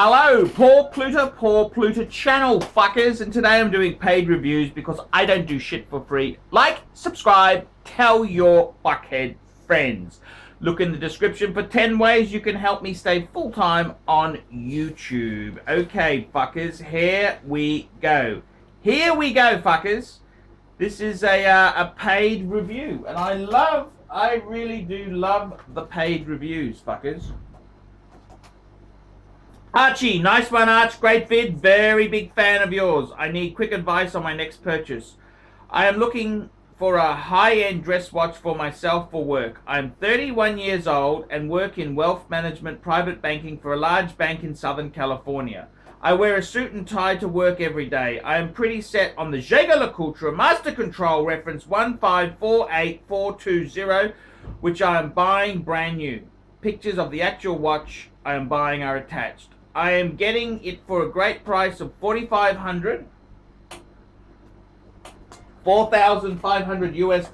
Hello, Paul Pluta channel fuckers, and today I'm doing paid reviews because I don't do shit for free. Like, subscribe, tell your fuckhead friends. Look in the description for 10 ways you can help me stay full-time on YouTube. Okay, fuckers, here we go. Here we go, fuckers. This is a paid review, and I really do love the paid reviews, fuckers. Archie, nice one, Arch. Great vid. Very big fan of yours. I need quick advice on my next purchase. I am looking for a high-end dress watch for myself for work. I'm 31 years old and work in wealth management private banking for a large bank in Southern California. I wear a suit and tie to work every day. I am pretty set on the Jaeger-LeCoultre Master Control reference 1548420, which I am buying brand new. Pictures of the actual watch I am buying are attached. I am getting it for a great price of $4,500 US,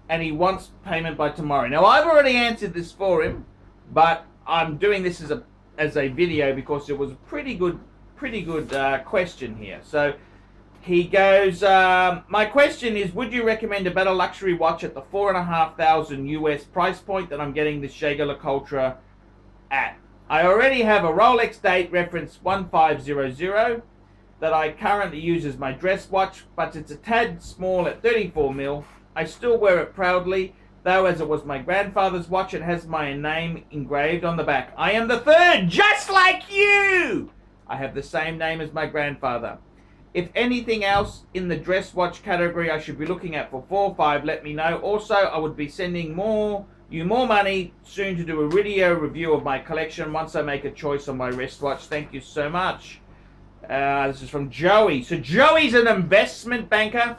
and he wants payment by tomorrow. Now, I've already answered this for him, but I'm doing this as a video because it was a pretty good question here. So he goes, my question is, would you recommend a better luxury watch at the $4,500 US price point that I'm getting this Jaeger-LeCoultre at? I already have a Rolex date reference 1500 that I currently use as my dress watch, but it's a tad small at 34mm. I still wear it proudly, though as it was my grandfather's watch, it has my name engraved on the back. I am the third, just like you! I have the same name as my grandfather. If anything else in the dress watch category I should be looking at for 4 or 5, let me know. Also, I would be sending you more money soon to do a video review of my collection once I make a choice on my wristwatch. Thank you so much. This is from Joey. So Joey's an investment banker,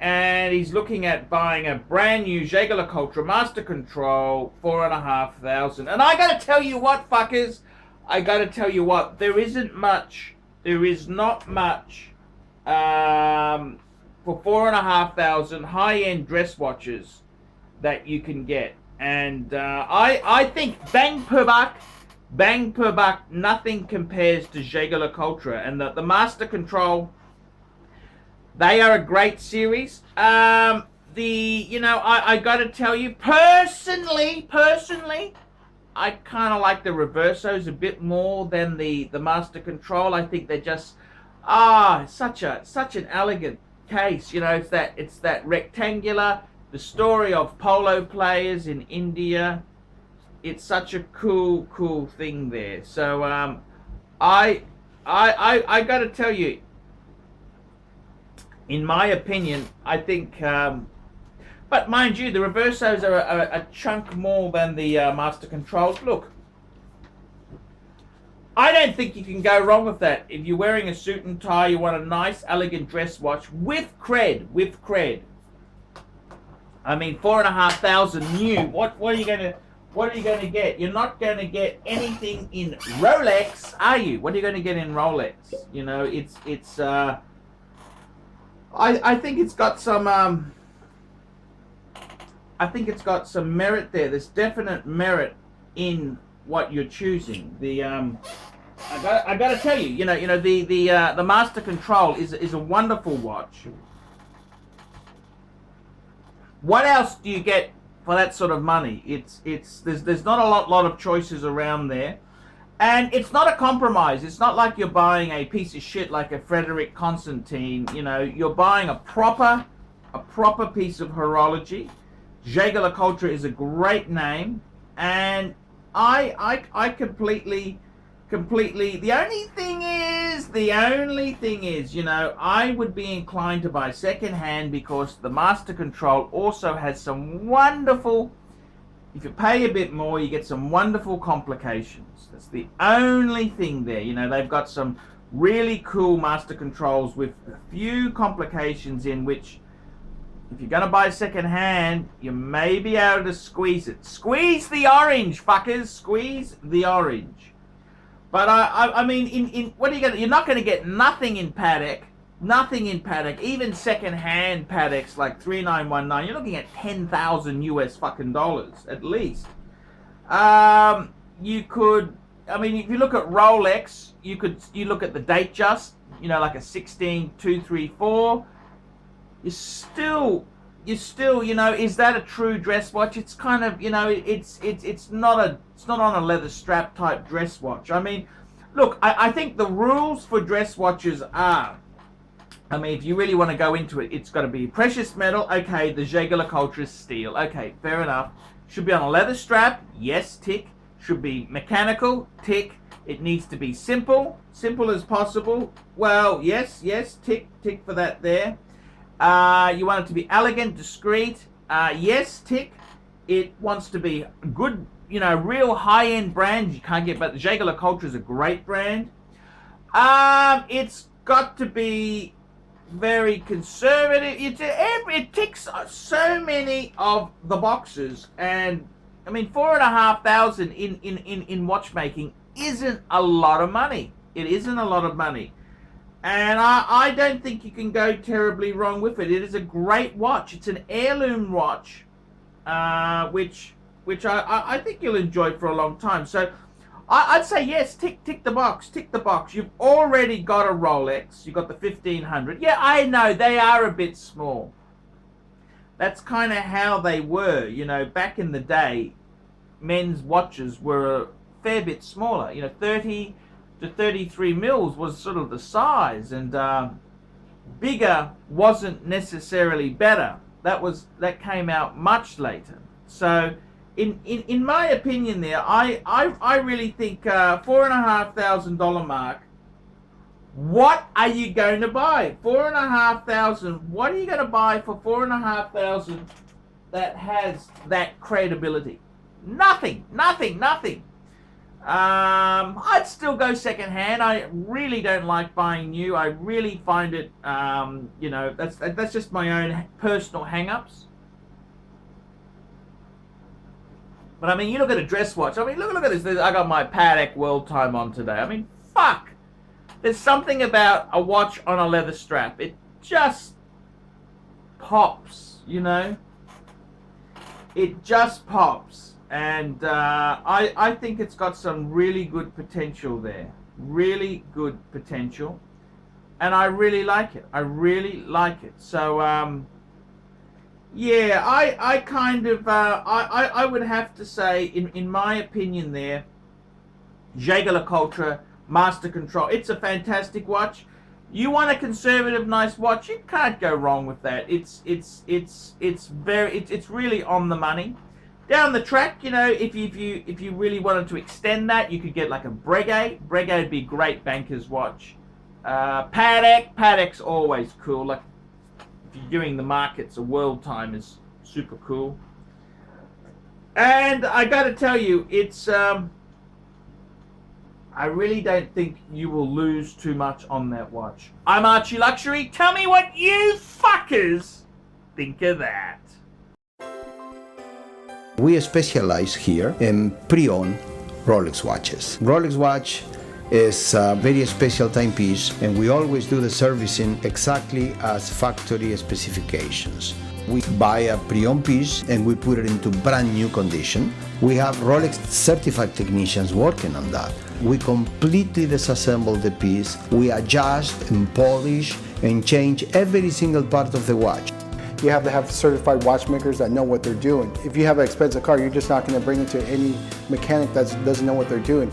and he's looking at buying a brand new Jaeger-LeCoultre Master Control, $4,500. And I gotta tell you what, fuckers, there is not much for $4,500 high-end dress watches that you can get. And I think bang per buck, nothing compares to Jaeger-LeCoultre. And the Master Control, they are a great series. I gotta tell you, personally, I kind of like the Reversos a bit more than the Master Control. I think they're just such an elegant case. You know, it's that rectangular. The story of polo players in India. It's such a cool thing there. So I gotta tell you, in my opinion, I think. But mind you, the Reversos are a chunk more than the Master Controls. Look, I don't think you can go wrong with that. If you're wearing a suit and tie, you want a nice, elegant dress watch with cred. I mean, $4,500 new. What are you gonna get? You're not gonna get anything in Rolex, are you? What are you gonna get in Rolex? You know, it's. I think it's got some. I think it's got some merit there. There's definite merit in what you're choosing. I gotta tell you, the Master Control is a wonderful watch. What else do you get for that sort of money? There's not a lot of choices around there, and it's not a compromise. It's not like you're buying a piece of shit like a Frederick Constantine. You know, you're buying a proper piece of horology. Jaeger-LeCoultre is a great name, and I completely. The only thing is, I would be inclined to buy secondhand because the Master Control also has some wonderful. If you pay a bit more, you get some wonderful complications. That's the only thing there. They've got some really cool Master Controls with a few complications in which, if you're going to buy secondhand, you may be able to squeeze it. Squeeze the orange, fuckers. Squeeze the orange. But I mean, what are you going to? You're not going to get nothing in Patek. Even second-hand Pateks like 3919. You're looking at $10,000 US fucking dollars at least. You could I mean, if you look at Rolex, you look at the Datejust, you know, like a 16234. You're still, you know, is that a true dress watch? It's kind of, you know, it's not on a leather strap type dress watch. I mean, look, I think the rules for dress watches are, I mean, if you really want to go into it, it's got to be precious metal. Okay, the Jaeger-LeCoultre is steel. Okay, fair enough. Should be on a leather strap. Yes, tick. Should be mechanical. Tick. It needs to be simple as possible. Well, yes, tick for that there. You want it to be elegant, discreet. Yes, tick. It wants to be good, you know, real high-end brand. You can't get, but the Jaeger-LeCoultre is a great brand. It's got to be very conservative. It ticks so many of the boxes, and I mean, $4,500 in watchmaking isn't a lot of money. It isn't a lot of money. And I don't think you can go terribly wrong with it. It is a great watch. It's an heirloom watch, which I think you'll enjoy for a long time. So I'd say yes, tick the box, tick the box. You've already got a Rolex. You've got the 1500. Yeah, I know, they are a bit small. That's kind of how they were. You know, back in the day, men's watches were a fair bit smaller. You know, 30 to 33 mils was sort of the size, and bigger wasn't necessarily better. That came out much later. So in my opinion there, I really think $4,500 mark. What are you going to buy? $4,500. What are you going to buy for $4,500 that has that credibility? Nothing. I'd still go secondhand. I really don't like buying new. I really find it, you know, that's just my own personal hang-ups. But I mean, you look at a dress watch. I mean, look at this. I got my Patek World Time on today. I mean, fuck. There's something about a watch on a leather strap. It just pops, you know. It just pops. And I think it's got some really good potential there. Really good potential. And I really like it. I really like it. So, yeah, I kind of, I would have to say, in my opinion there, Jaeger-LeCoultre Master Control. It's a fantastic watch. You want a conservative, nice watch, you can't go wrong with that. It's really on the money. Down the track, you know, if you really wanted to extend that, you could get like a Breguet. Breguet would be a great banker's watch. Patek's always cool. Like if you're doing the markets, a World Time is super cool. And I got to tell you, it's I really don't think you will lose too much on that watch. I'm Archie Luxury. Tell me what you fuckers think of that. We specialize here in pre-owned Rolex watches. Rolex watch is a very special timepiece, and we always do the servicing exactly as factory specifications. We buy a pre-owned piece and we put it into brand new condition. We have Rolex certified technicians working on that. We completely disassemble the piece. We adjust and polish and change every single part of the watch. You have to have certified watchmakers that know what they're doing. If you have an expensive car, you're just not going to bring it to any mechanic that doesn't know what they're doing.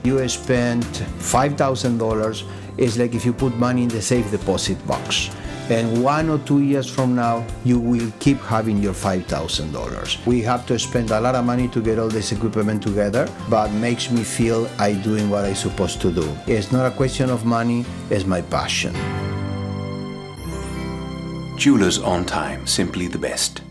You spend $5,000, it's like if you put money in the safe deposit box. And 1 or 2 years from now, you will keep having your $5,000. We have to spend a lot of money to get all this equipment together, but makes me feel I'm doing what I'm supposed to do. It's not a question of money, it's my passion. Jewelers on time, simply the best.